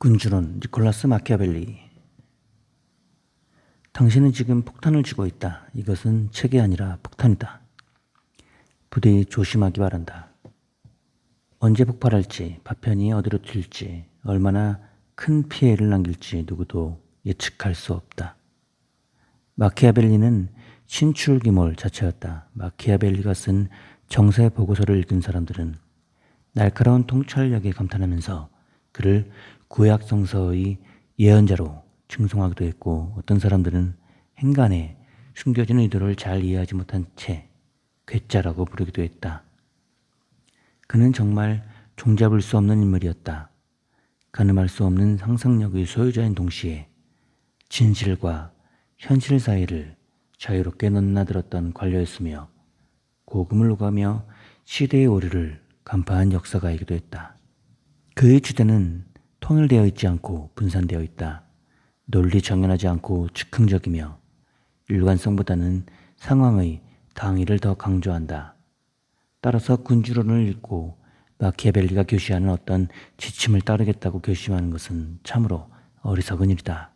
군주론 니콜라스 마키아벨리. 당신은 지금 폭탄을 쥐고 있다. 이것은 책이 아니라 폭탄이다. 부디 조심하기 바란다. 언제 폭발할지, 파편이 어디로 튈지, 얼마나 큰 피해를 남길지 누구도 예측할 수 없다. 마키아벨리는 신출귀몰 자체였다. 마키아벨리가 쓴 정세 보고서를 읽은 사람들은 날카로운 통찰력에 감탄하면서 그를 구약성서의 예언자로 칭송하기도 했고, 어떤 사람들은 행간에 숨겨진 의도를 잘 이해하지 못한 채 괴짜라고 부르기도 했다. 그는 정말 종잡을 수 없는 인물이었다. 가늠할 수 없는 상상력의 소유자인 동시에 진실과 현실 사이를 자유롭게 넘나들었던 관료였으며, 고금을 오가며 시대의 오류를 간파한 역사가이기도 했다. 그의 주제는 통일되어 있지 않고 분산되어 있다. 논리 정연하지 않고 즉흥적이며 일관성보다는 상황의 당위를 더 강조한다. 따라서 군주론을 읽고 마키아벨리가 교시하는 어떤 지침을 따르겠다고 결심하는 것은 참으로 어리석은 일이다.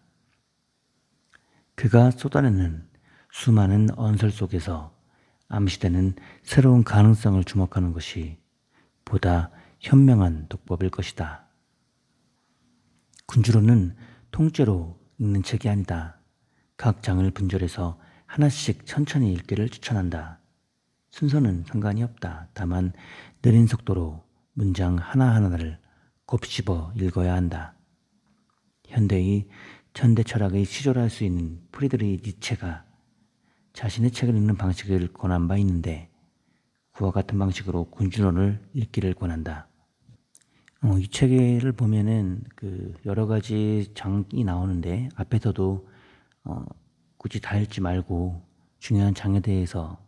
그가 쏟아내는 수많은 언설 속에서 암시되는 새로운 가능성을 주목하는 것이 보다 현명한 독법일 것이다. 군주론은 통째로 읽는 책이 아니다. 각 장을 분절해서 하나씩 천천히 읽기를 추천한다. 순서는 상관이 없다. 다만 느린 속도로 문장 하나하나를 곱씹어 읽어야 한다. 현대의 현대 철학의 시조를 할 수 있는 프리드리히 니체가 자신의 책을 읽는 방식을 권한 바 있는데, 그와 같은 방식으로 군주론을 읽기를 권한다. 이 책을 보면은 여러 가지 장이 나오는데, 앞에서도 굳이 다 읽지 말고 중요한 장에 대해서,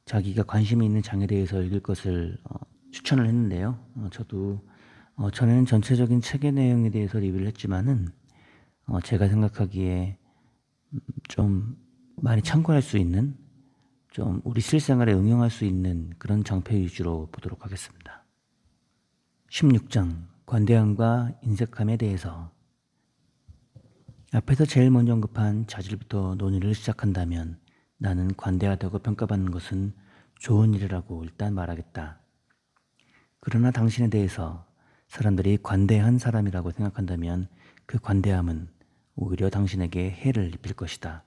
자기가 관심이 있는 장에 대해서 읽을 것을 추천을 했는데요. 저도 전에는 전체적인 책의 내용에 대해서 리뷰를 했지만은 제가 생각하기에 좀 많이 참고할 수 있는, 좀 우리 실생활에 응용할 수 있는 그런 장표 위주로 보도록 하겠습니다. 16장 관대함과 인색함에 대해서. 앞에서 제일 먼저 언급한 자질부터 논의를 시작한다면, 나는 관대하다고 평가받는 것은 좋은 일이라고 일단 말하겠다. 그러나 당신에 대해서 사람들이 관대한 사람이라고 생각한다면 그 관대함은 오히려 당신에게 해를 입힐 것이다.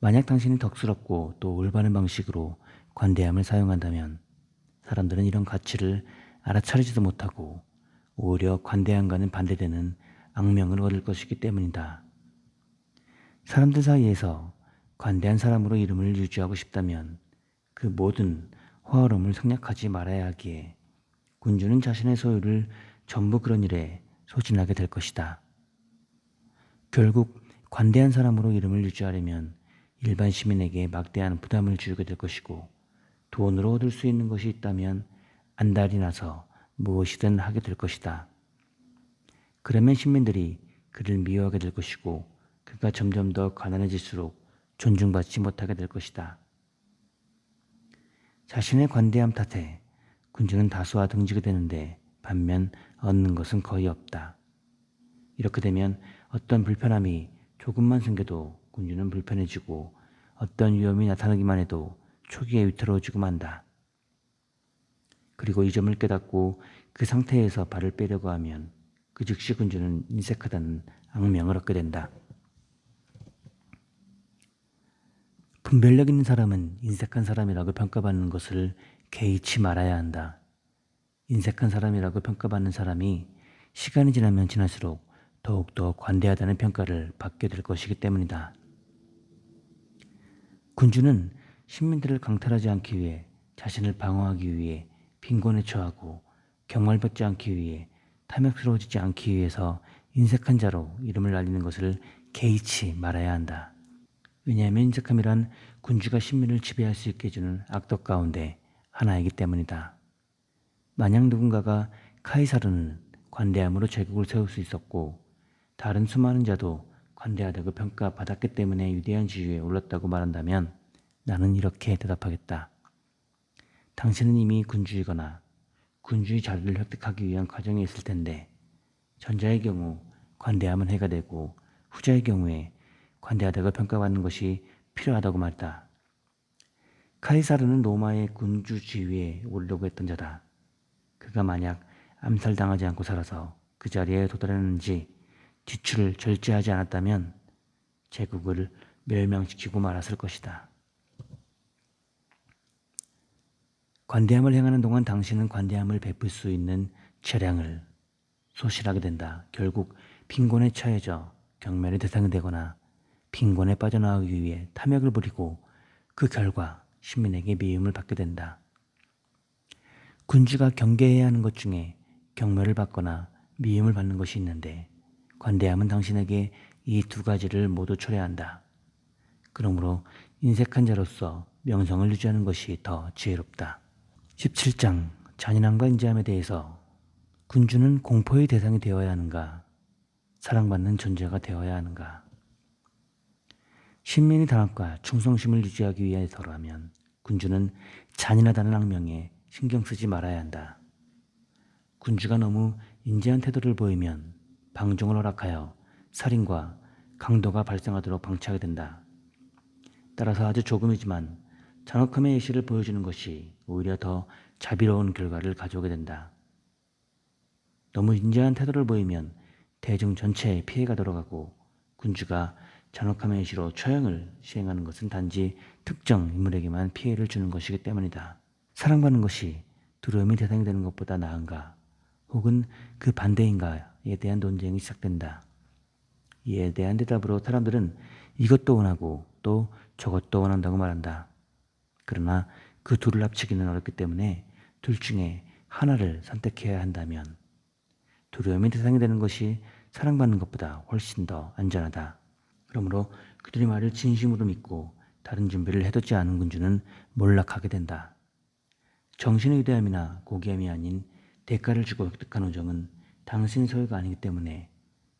만약 당신이 덕스럽고 또 올바른 방식으로 관대함을 사용한다면 사람들은 이런 가치를 알아차리지도 못하고 오히려 관대함과는 반대되는 악명을 얻을 것이기 때문이다. 사람들 사이에서 관대한 사람으로 이름을 유지하고 싶다면 그 모든 화어름을 생략하지 말아야 하기에 군주는 자신의 소유를 전부 그런 일에 소진하게 될 것이다. 결국 관대한 사람으로 이름을 유지하려면 일반 시민에게 막대한 부담을 주게 될 것이고, 돈으로 얻을 수 있는 것이 있다면 안달이 나서 무엇이든 하게 될 것이다. 그러면 시민들이 그를 미워하게 될 것이고, 그가 점점 더 가난해질수록 존중받지 못하게 될 것이다. 자신의 관대함 탓에 군주는 다수와 등지게 되는데, 반면 얻는 것은 거의 없다. 이렇게 되면 어떤 불편함이 조금만 생겨도 군주는 불편해지고, 어떤 위험이 나타나기만 해도 초기에 위태로워지고 만다. 그리고 이 점을 깨닫고 그 상태에서 발을 빼려고 하면 그 즉시 군주는 인색하다는 악명을 얻게 된다. 분별력 있는 사람은 인색한 사람이라고 평가받는 것을 개의치 말아야 한다. 인색한 사람이라고 평가받는 사람이 시간이 지나면 지날수록 더욱더 관대하다는 평가를 받게 될 것이기 때문이다. 군주는 시민들을 강탈하지 않기 위해, 자신을 방어하기 위해, 빈곤에 처하고 경멸받지 않기 위해, 탐욕스러워지지 않기 위해서 인색한 자로 이름을 알리는 것을 개의치 말아야 한다. 왜냐하면 인색함이란 군주가 시민을 지배할 수 있게 해주는 악덕 가운데 하나이기 때문이다. 만약 누군가가 카이사르는 관대함으로 제국을 세울 수 있었고 다른 수많은 자도 관대하다고 평가받았기 때문에 위대한 지위에 올랐다고 말한다면 나는 이렇게 대답하겠다. 당신은 이미 군주이거나 군주의 자리를 획득하기 위한 과정에 있을 텐데, 전자의 경우 관대함은 해가 되고 후자의 경우에 관대하다고 평가받는 것이 필요하다고 말했다. 카이사르는 로마의 군주 지위에 오르려고 했던 자다. 그가 만약 암살당하지 않고 살아서 그 자리에 도달했는지 지출을 절제하지 않았다면 제국을 멸망시키고 말았을 것이다. 관대함을 행하는 동안 당신은 관대함을 베풀 수 있는 재량을 소실하게 된다. 결국 빈곤에 처해져 경멸의 대상이 되거나 빈곤에 빠져나오기 위해 탐욕을 부리고 그 결과 시민에게 미움을 받게 된다. 군주가 경계해야 하는 것 중에 경멸을 받거나 미움을 받는 것이 있는데 관대함은 당신에게 이 두 가지를 모두 초래한다. 그러므로 인색한 자로서 명성을 유지하는 것이 더 지혜롭다. 17장 잔인함과 인자함에 대해서 군주는 공포의 대상이 되어야 하는가, 사랑받는 존재가 되어야 하는가. 신민의 단합과 충성심을 유지하기 위해서라면 군주는 잔인하다는 악명에 신경 쓰지 말아야 한다. 군주가 너무 인자한 태도를 보이면 방종을 허락하여 살인과 강도가 발생하도록 방치하게 된다. 따라서 아주 조금이지만 잔혹함의 예시를 보여주는 것이 오히려 더 자비로운 결과를 가져오게 된다. 너무 인자한 태도를 보이면 대중 전체에 피해가 돌아가고 군주가 잔혹함의 예시로 처형을 시행하는 것은 단지 특정 인물에게만 피해를 주는 것이기 때문이다. 사랑받는 것이 두려움의 대상이 되는 것보다 나은가, 혹은 그 반대인가에 대한 논쟁이 시작된다. 이에 대한 대답으로 사람들은 이것도 원하고 또 저것도 원한다고 말한다. 그러나 그 둘을 합치기는 어렵기 때문에 둘 중에 하나를 선택해야 한다면 두려움의 대상이 되는 것이 사랑받는 것보다 훨씬 더 안전하다. 그러므로 그들의 말을 진심으로 믿고 다른 준비를 해두지 않은 군주는 몰락하게 된다. 정신의 위대함이나 고귀함이 아닌 대가를 주고 획득한 우정은 당신의 소유가 아니기 때문에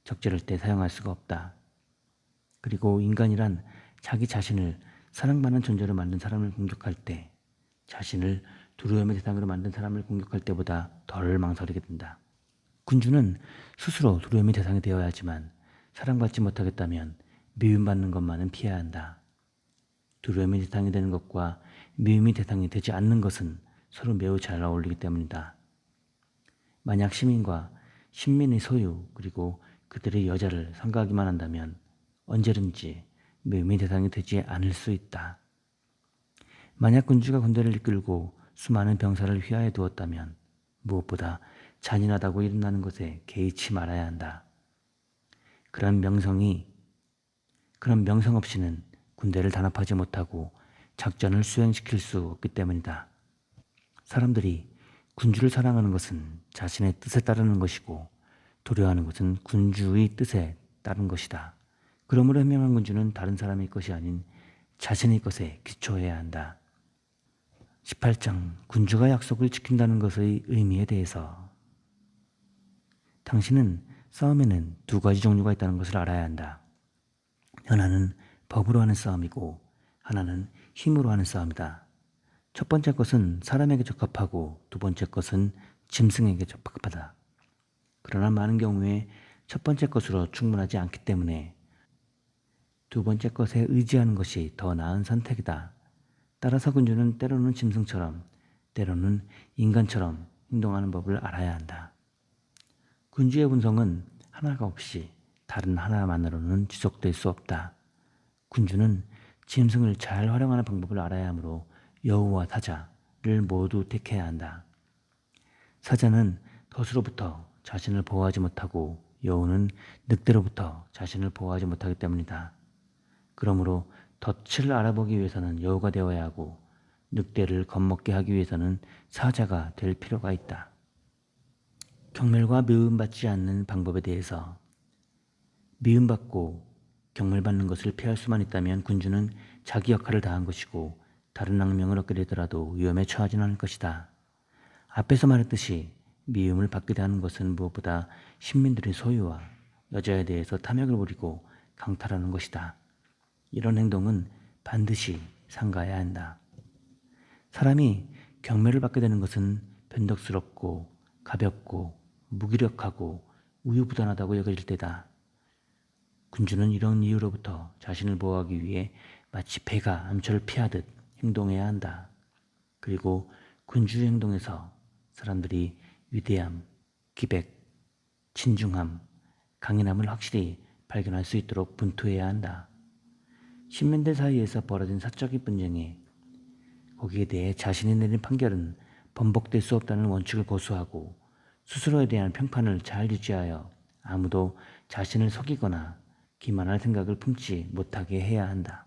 적절할 때 사용할 수가 없다. 그리고 인간이란 자기 자신을 사랑받는 존재로 만든 사람을 공격할 때 자신을 두려움의 대상으로 만든 사람을 공격할 때보다 덜 망설이게 된다. 군주는 스스로 두려움의 대상이 되어야 하지만 사랑받지 못하겠다면 미움받는 것만은 피해야 한다. 두려움의 대상이 되는 것과 미움의 대상이 되지 않는 것은 서로 매우 잘 어울리기 때문이다. 만약 시민과 신민의 소유 그리고 그들의 여자를 삼가하기만 한다면 언제든지 미움의 대상이 되지 않을 수 있다. 만약 군주가 군대를 이끌고 수많은 병사를 휘하에 두었다면 무엇보다 잔인하다고 일어나는 것에 개의치 말아야 한다. 그런 명성 없이는 군대를 단합하지 못하고 작전을 수행시킬 수 없기 때문이다. 사람들이 군주를 사랑하는 것은 자신의 뜻에 따르는 것이고 두려워하는 것은 군주의 뜻에 따른 것이다. 그러므로 현명한 군주는 다른 사람의 것이 아닌 자신의 것에 기초해야 한다. 18장 군주가 약속을 지킨다는 것의 의미에 대해서 당신은 싸움에는 두 가지 종류가 있다는 것을 알아야 한다. 하나는 법으로 하는 싸움이고 하나는 힘으로 하는 싸움이다. 첫 번째 것은 사람에게 적합하고 두 번째 것은 짐승에게 적합하다. 그러나 많은 경우에 첫 번째 것으로 충분하지 않기 때문에 두 번째 것에 의지하는 것이 더 나은 선택이다. 따라서 군주는 때로는 짐승처럼 때로는 인간처럼 행동하는 법을 알아야 한다. 군주의 본성은 하나가 없이 다른 하나만으로는 지속될 수 없다. 군주는 짐승을 잘 활용하는 방법을 알아야 하므로 여우와 사자를 모두 택해야 한다. 사자는 덫으로부터 자신을 보호하지 못하고 여우는 늑대로부터 자신을 보호하지 못하기 때문이다. 그러므로 덫을 알아보기 위해서는 여우가 되어야 하고 늑대를 겁먹게 하기 위해서는 사자가 될 필요가 있다. 경멸과 미움받지 않는 방법에 대해서 미움받고 경멸받는 것을 피할 수만 있다면 군주는 자기 역할을 다한 것이고 다른 악명을 얻게 되더라도 위험에 처하지는 않을 것이다. 앞에서 말했듯이 미움을 받게 되는 것은 무엇보다 신민들의 소유와 여자에 대해서 탐욕을 부리고 강탈하는 것이다. 이런 행동은 반드시 삼가야 한다. 사람이 경멸을 받게 되는 것은 변덕스럽고 가볍고 무기력하고 우유부단하다고 여겨질 때다. 군주는 이런 이유로부터 자신을 보호하기 위해 마치 배가 암초를 피하듯 행동해야 한다. 그리고 군주의 행동에서 사람들이 위대함, 기백, 진중함, 강인함을 확실히 발견할 수 있도록 분투해야 한다. 신민들 사이에서 벌어진 사적인 분쟁에 거기에 대해 자신이 내린 판결은 번복될 수 없다는 원칙을 고수하고 스스로에 대한 평판을 잘 유지하여 아무도 자신을 속이거나 기만할 생각을 품지 못하게 해야 한다.